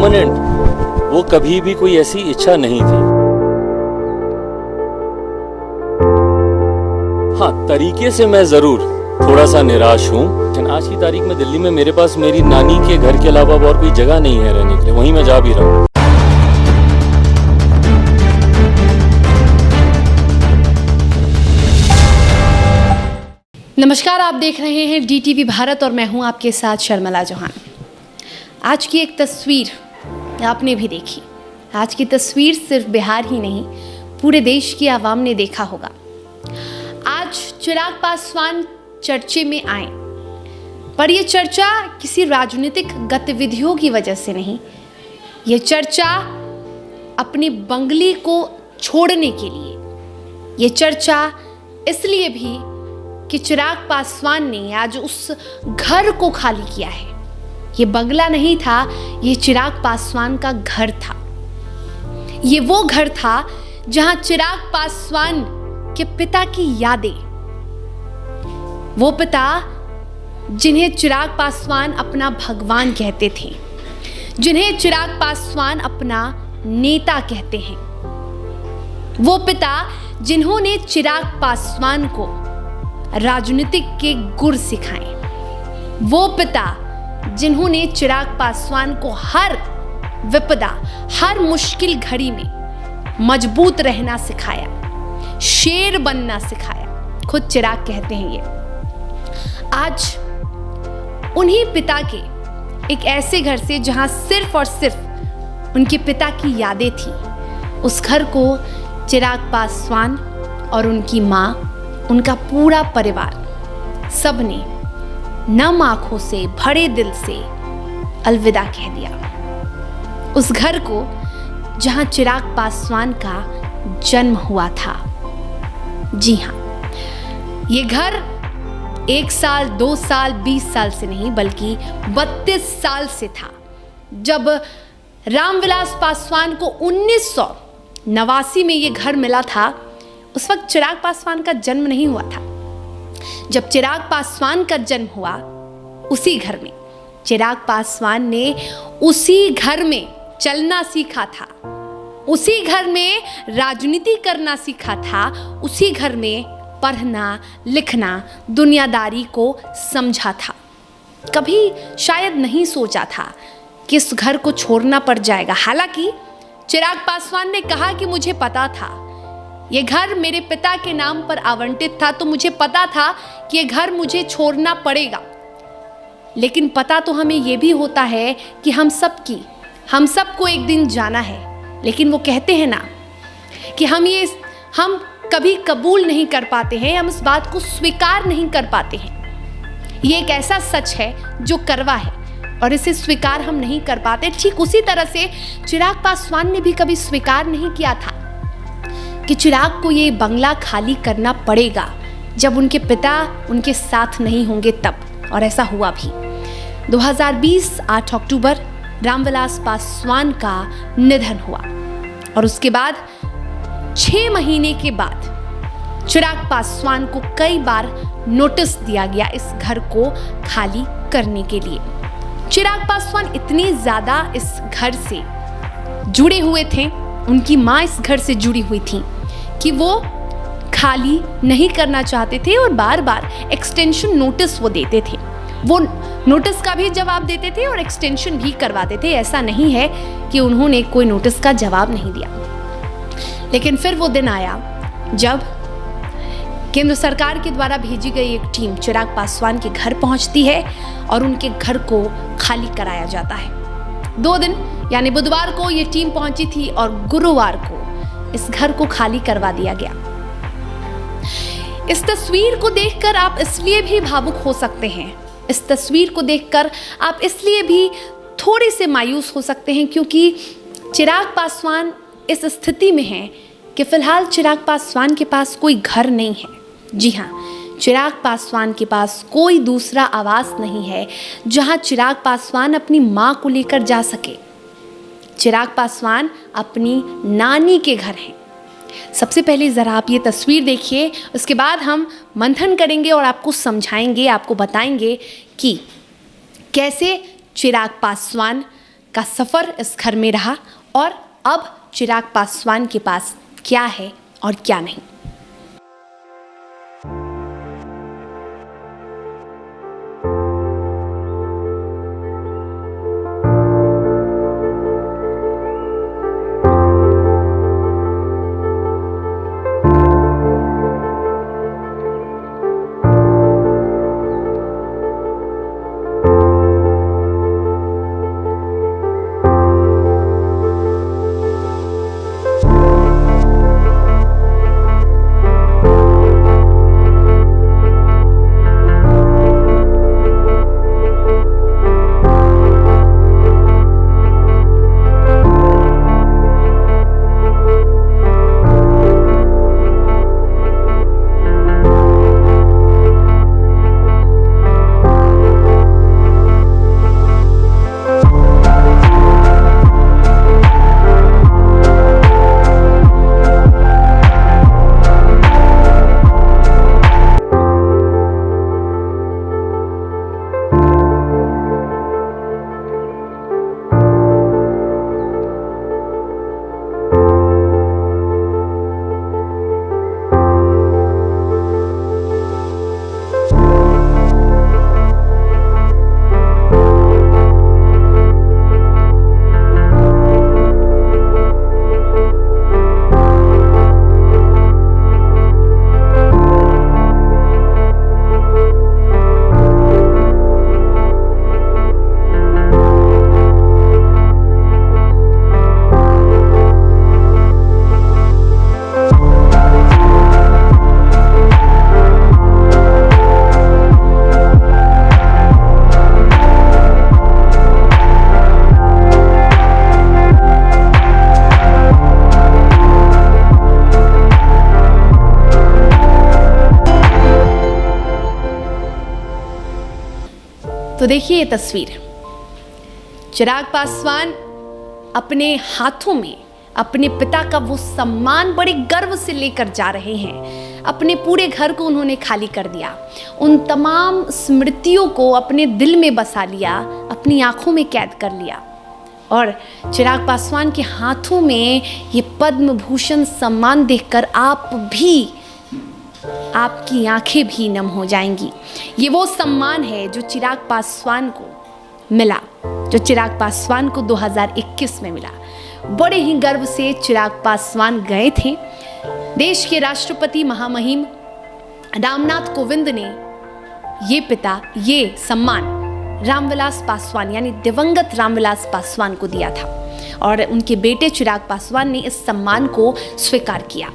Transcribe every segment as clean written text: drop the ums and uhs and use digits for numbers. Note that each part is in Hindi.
परमानेंट, वो कभी भी कोई ऐसी इच्छा नहीं थी। हाँ, तरीके से मैं जरूर थोड़ा सा निराश हूँ। आज की तारीख में दिल्ली में मेरे पास मेरी नानी के घर के अलावा और कोई जगह नहीं है रहने के लिए, वहीं मैं जा भी रहा हूँ। नमस्कार, आप देख रहे हैं DTV भारत और मैं हूं आपके साथ शर्मिला चौहान। आज की एक तस्वीर आपने भी देखी। आज की तस्वीर सिर्फ बिहार ही नहीं, पूरे देश की आवाम ने देखा होगा। आज चिराग पासवान चर्चे में आए, पर यह चर्चा किसी राजनीतिक गतिविधियों की वजह से नहीं। यह चर्चा अपने बंगले को छोड़ने के लिए, यह चर्चा इसलिए भी कि चिराग पासवान ने आज उस घर को खाली किया है। ये बंगला नहीं था, ये चिराग पासवान का घर था। ये वो घर था जहां चिराग पासवान के पिता की यादें, वो पिता जिन्हें चिराग पासवान अपना भगवान कहते थे, जिन्हें चिराग पासवान अपना नेता कहते हैं, वो पिता जिन्होंने चिराग पासवान को राजनीतिक के गुर सिखाए, वो पिता जिन्होंने चिराग पासवान को हर विपदा, हर मुश्किल घड़ी में मजबूत रहना सिखाया, शेर बनना सिखाया। खुद चिराग कहते हैं ये। आज उन्हीं पिता के एक ऐसे घर से जहां सिर्फ और सिर्फ उनके पिता की यादें थी, उस घर को चिराग पासवान और उनकी माँ, उनका पूरा परिवार, सबने नम आंखों से, भरे दिल से अलविदा कह दिया। उस घर को जहां चिराग पासवान का जन्म हुआ था। जी हां, ये घर 1 साल, 2 साल, 20 साल से नहीं, बल्कि 32 साल से था। जब रामविलास पासवान को 1989 में ये घर मिला था, उस वक्त चिराग पासवान का जन्म नहीं हुआ था। जब चिराग पासवान का जन्म हुआ, उसी घर में चिराग पासवान ने उसी घर में चलना सीखा था, उसी घर में राजनीति करना सीखा था, उसी घर में पढ़ना, लिखना, दुनियादारी को समझा था। कभी शायद नहीं सोचा था कि इस घर को छोड़ना पड़ जाएगा। हालांकि चिराग पासवान ने कहा कि मुझे पता था ये घर मेरे पिता के नाम पर आवंटित था, तो मुझे पता था कि ये घर मुझे छोड़ना पड़ेगा। लेकिन पता तो हमें ये भी होता है कि हम सबको एक दिन जाना है। लेकिन वो कहते हैं ना कि हम कभी कबूल नहीं कर पाते हैं, हम इस बात को स्वीकार नहीं कर पाते हैं। ये एक ऐसा सच है जो करवा है और इसे स्वीकार हम नहीं कर पाते। ठीक उसी तरह से चिराग पासवान ने भी कभी स्वीकार नहीं किया था कि चिराग को ये बंगला खाली करना पड़ेगा जब उनके पिता उनके साथ नहीं होंगे तब, और ऐसा हुआ भी। 2020 8 अक्टूबर रामविलास पासवान का निधन हुआ और उसके बाद 6 महीने के बाद चिराग पासवान को कई बार नोटिस दिया गया इस घर को खाली करने के लिए। चिराग पासवान इतनी ज्यादा इस घर से जुड़े हुए थे, उनकी माँ इस घर से जुड़ी हुई थी कि वो खाली नहीं करना चाहते थे और बार बार एक्सटेंशन नोटिस वो देते थे। वो नोटिस का भी जवाब देते थे और एक्सटेंशन भी करवाते थे। ऐसा नहीं है कि उन्होंने कोई नोटिस का जवाब नहीं दिया। लेकिन फिर वो दिन आया जब केंद्र सरकार के द्वारा भेजी गई एक टीम चिराग पासवान के घर पहुंचती है और उनके घर को खाली कराया जाता है। 2 दिन यानी बुधवार को ये टीम पहुंची थी और गुरुवार को इस घर को खाली करवा दिया गया। इस तस्वीर को देखकर आप इसलिए भी भावुक हो सकते हैं, इस तस्वीर को देखकर आप इसलिए भी थोड़े से मायूस हो सकते हैं, क्योंकि चिराग पासवान इस स्थिति में हैं कि फिलहाल चिराग पासवान के पास कोई घर नहीं है। जी हाँ, चिराग पासवान के पास कोई दूसरा आवास नहीं है जहां चिराग पासवान अपनी मां को लेकर जा सके। चिराग पासवान अपनी नानी के घर हैं। सबसे पहले ज़रा आप ये तस्वीर देखिए, उसके बाद हम मंथन करेंगे और आपको समझाएंगे, आपको बताएंगे कि कैसे चिराग पासवान का सफ़र इस घर में रहा और अब चिराग पासवान के पास क्या है और क्या नहीं। तो देखिए ये तस्वीर, चिराग पासवान अपने हाथों में अपने पिता का वो सम्मान बड़े गर्व से लेकर जा रहे हैं। अपने पूरे घर को उन्होंने खाली कर दिया, उन तमाम स्मृतियों को अपने दिल में बसा लिया, अपनी आंखों में कैद कर लिया। और चिराग पासवान के हाथों में ये पद्म भूषण सम्मान देखकर आपकी आंखें भी नम हो जाएंगी। ये वो सम्मान है जो चिराग पासवान को मिला, जो चिराग पासवान को 2021 में मिला। बड़े ही गर्व से चिराग पासवान गए थे। देश के राष्ट्रपति महामहिम रामनाथ कोविंद ने ये सम्मान रामविलास पासवान यानी दिवंगत रामविलास पासवान को दिया था और उनके बेटे चिराग पासवान ने इस सम्मान को स्वीकार किया।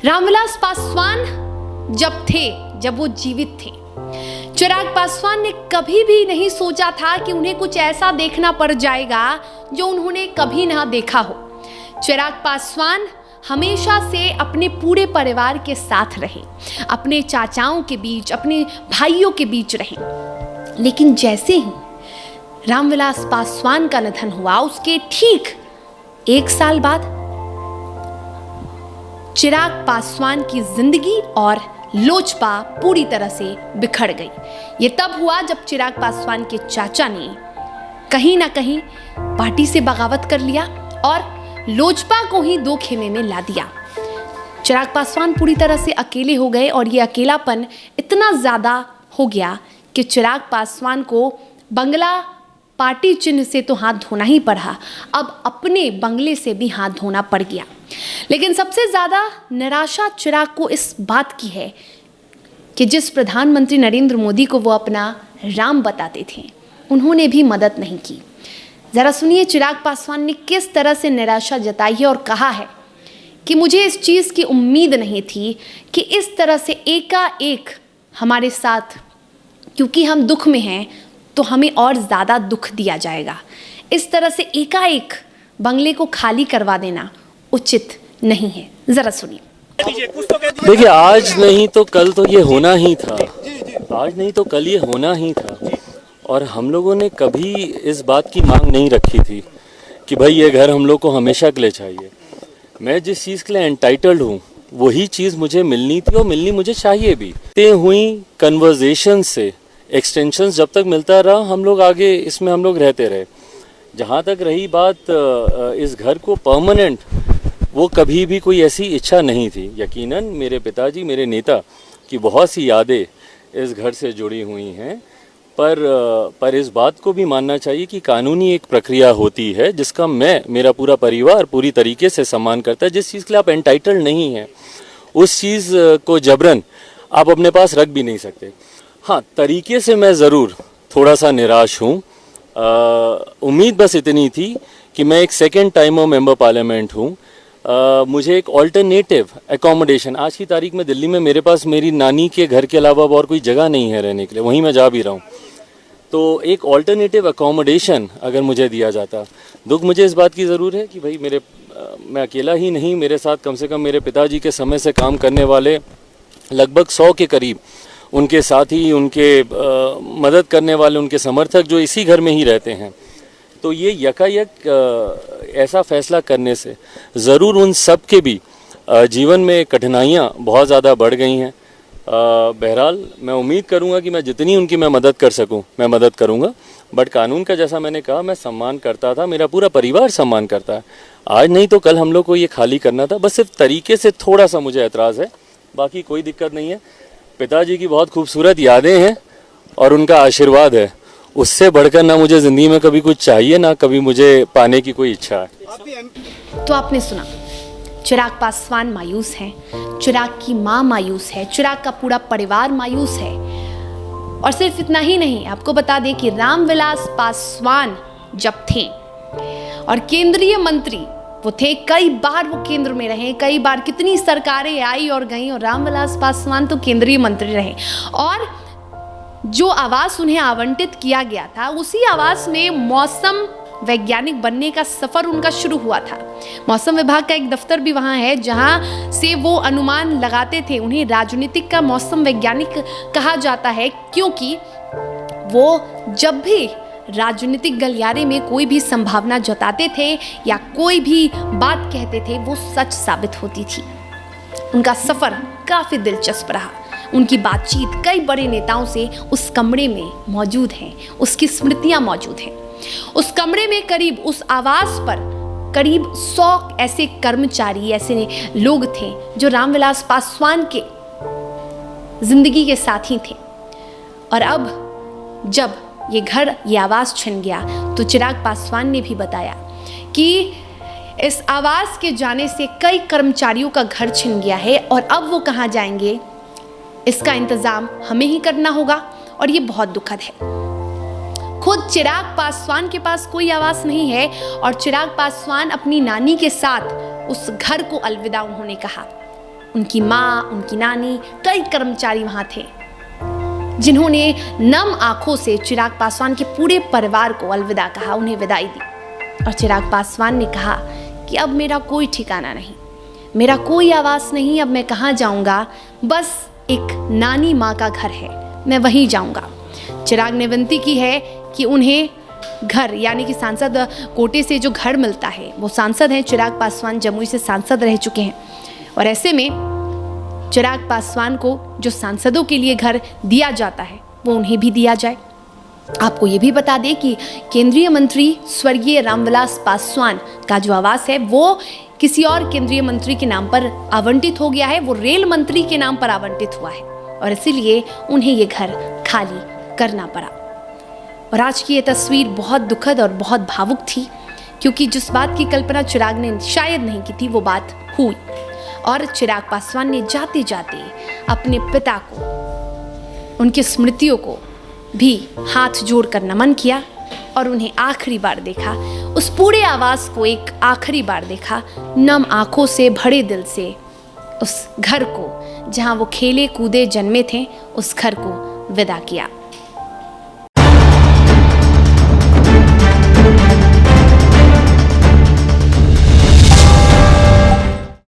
रामविलास पासवान जब वो जीवित थे, चिराग पासवान ने कभी भी नहीं सोचा था कि उन्हें कुछ ऐसा देखना पड़ जाएगा जो उन्होंने कभी ना देखा हो। चिराग पासवान हमेशा से अपने पूरे परिवार के साथ रहे, अपने चाचाओं के बीच, अपने भाइयों के बीच रहे। लेकिन जैसे ही रामविलास पासवान का निधन हुआ, उसके ठीक 1 साल बाद चिराग पासवान की जिंदगी और लोजपा पूरी तरह से बिखर गई। ये तब हुआ जब चिराग पासवान के चाचा ने कहीं ना कहीं पार्टी से बगावत कर लिया और लोजपा को ही 2 खेमे में ला दिया। चिराग पासवान पूरी तरह से अकेले हो गए और ये अकेलापन इतना ज़्यादा हो गया कि चिराग पासवान को बंगला पार्टी चिन्ह से तो हाथ धोना ही पड़ा, अब अपने बंगले से भी हाथ धोना पड़ गया। लेकिन सबसे ज़्यादा निराशा चिराग को इस बात की है कि जिस प्रधानमंत्री नरेंद्र मोदी को वो अपना राम बताते थे, उन्होंने भी मदद नहीं की। ज़रा सुनिए चिराग पासवान ने किस तरह से निराशा जताई है और कहा है कि मुझे इस चीज़ की उम्मीद नहीं थी कि इस तरह से एकाएक हमारे साथ, क्योंकि हम दुख में हैं तो हमें और ज़्यादा दुख दिया जाएगा। इस तरह से एकाएक बंगले को खाली करवा देना उचित नहीं है। ज़रा सुनिए। देखिए, आज नहीं तो कल तो ये होना ही था, आज नहीं तो कल ये होना ही था। और हम लोगों ने कभी इस बात की मांग नहीं रखी थी कि भाई ये घर हम लोग को हमेशा के लिए चाहिए। मैं जिस चीज़ के लिए एंटाइटल्ड हूँ वही चीज़ मुझे मिलनी थी और मिलनी मुझे चाहिए भी। ते हुई कन्वर्जेशन से एक्सटेंशंस जब तक मिलता रहा, हम लोग आगे इसमें हम लोग रहते रहे। जहाँ तक रही बात इस घर को परमानेंट, वो कभी भी कोई ऐसी इच्छा नहीं थी। यकीनन मेरे पिताजी, मेरे नेता की बहुत सी यादें इस घर से जुड़ी हुई हैं, पर इस बात को भी मानना चाहिए कि कानूनी एक प्रक्रिया होती है जिसका मेरा पूरा परिवार पूरी तरीके से सम्मान करता है। जिस चीज़ के लिए आप एंटाइटल्ड नहीं हैं उस चीज़ को जबरन आप अपने पास रख भी नहीं सकते। हाँ, तरीके से मैं ज़रूर थोड़ा सा निराश हूँ। उम्मीद बस इतनी थी कि मैं एक सेकेंड टाइम मेंबर पार्लियामेंट हूँ, मुझे एक ऑल्टरनेटिव एकोमोडेशन, आज की तारीख में दिल्ली में मेरे पास मेरी नानी के घर के अलावा और कोई जगह नहीं है रहने के लिए, वहीं मैं जा भी रहा हूँ, तो एक ऑल्टरनेटिव एकोमोडेशन अगर मुझे दिया जाता। दुख मुझे इस बात की ज़रूर है कि भाई मैं अकेला ही नहीं, मेरे साथ कम से कम मेरे पिताजी के समय से काम करने वाले लगभग 100 के करीब उनके साथी, उनके मदद करने वाले, उनके समर्थक जो इसी घर में ही रहते हैं। तो ये यकायक ऐसा फैसला करने से ज़रूर उन सब के भी जीवन में कठिनाइयाँ बहुत ज़्यादा बढ़ गई हैं। बहरहाल मैं उम्मीद करूँगा कि मैं जितनी उनकी मैं मदद कर सकूँ मैं मदद करूँगा, बट कानून का जैसा मैंने कहा मैं सम्मान करता था, मेरा पूरा परिवार सम्मान करता है। आज नहीं तो कल हम लोग को ये खाली करना था, बस सिर्फ तरीके से थोड़ा सा मुझे एतराज़ है, बाकी कोई दिक्कत नहीं है। पिताजी की बहुत खूबसूरत यादें हैं और उनका आशीर्वाद है, उससे बढ़कर ना मुझे ज़िंदगी में कभी कुछ चाहिए ना कभी मुझे पाने की कोई इच्छा है। तो आपने सुना, चिराग पासवान मायूस हैं, चिराग की माँ मायूस है, चिराग का पूरा परिवार मायूस है। और सिर्फ इतना ही नहीं, आपको बता दें कि रामविलास पासवान जब थे और केंद्रीय मंत्री वो थे, कई बार वो केंद्र में रहे, कई बार कितनी सरकारें आई और गईं, और रामविलास पासवान तो केंद्रीय मंत्री रहे। और जो आवास उन्हें आवंटित किया गया था, उसी आवास में मौसम वैज्ञानिक बनने का सफ़र उनका शुरू हुआ था। मौसम विभाग का एक दफ्तर भी वहाँ है जहाँ से वो अनुमान लगाते थे। उन्हें राजनीतिक का मौसम वैज्ञानिक कहा जाता है क्योंकि वो जब भी राजनीतिक गलियारे में कोई भी संभावना जताते थे या कोई भी बात कहते थे वो सच साबित होती थी। उनका सफ़र काफ़ी दिलचस्प रहा। उनकी बातचीत कई बड़े नेताओं से उस कमरे में मौजूद हैं, उसकी स्मृतियां मौजूद हैं। उस कमरे में करीब, उस आवास पर करीब 100 ऐसे कर्मचारी, ऐसे लोग थे जो रामविलास पासवान के जिंदगी के साथी थे। और अब जब ये घर, ये आवास छिन गया तो चिराग पासवान ने भी बताया कि इस आवास के जाने से कई कर्मचारियों का घर छिन गया है और अब वो कहाँ जाएंगे, इसका इंतजाम हमें ही करना होगा। और ये बहुत दुखद है। खुद चिराग पासवान के पास कोई आवास नहीं है और चिराग पासवान अपनी नानी के साथ उस घर को अलविदा उन्होंने कहा। उनकी माँ, उनकी नानी, कई कर्मचारी वहाँ थे जिन्होंने नम आंखों से चिराग पासवान के पूरे परिवार को अलविदा कहा, उन्हें विदाई दी। और चिराग पासवान ने कहा कि अब मेरा कोई ठिकाना नहीं, मेरा कोई आवास नहीं, अब मैं कहाँ जाऊँगा, बस एक नानी माँ का घर है, मैं वहीं जाऊँगा। चिराग ने विनती की है कि उन्हें घर, यानी कि सांसद कोटे से जो घर मिलता है, वो सांसद हैं चिराग पासवान, जमुई से सांसद रह चुके हैं, और ऐसे में चिराग पासवान को जो सांसदों के लिए घर दिया जाता है वो उन्हें भी दिया जाए। आपको ये भी बता दें कि केंद्रीय मंत्री स्वर्गीय रामविलास पासवान का जो आवास है वो किसी और केंद्रीय मंत्री के नाम पर आवंटित हो गया है, वो रेल मंत्री के नाम पर आवंटित हुआ है और इसीलिए उन्हें ये घर खाली करना पड़ा। और आज की ये तस्वीर बहुत दुखद और बहुत भावुक थी क्योंकि जिस बात की कल्पना चिराग ने शायद नहीं की थी वो बात हुई। और चिराग पासवान ने जाते जाते अपने पिता को, उनकी स्मृतियों को भी हाथ जोड़कर नमन किया और उन्हें आखिरी बार देखा, उस पूरे आवास को एक आखिरी बार देखा, नम आंखों से, भरे दिल से उस घर को जहां वो खेले कूदे जन्मे थे, उस घर को विदा किया।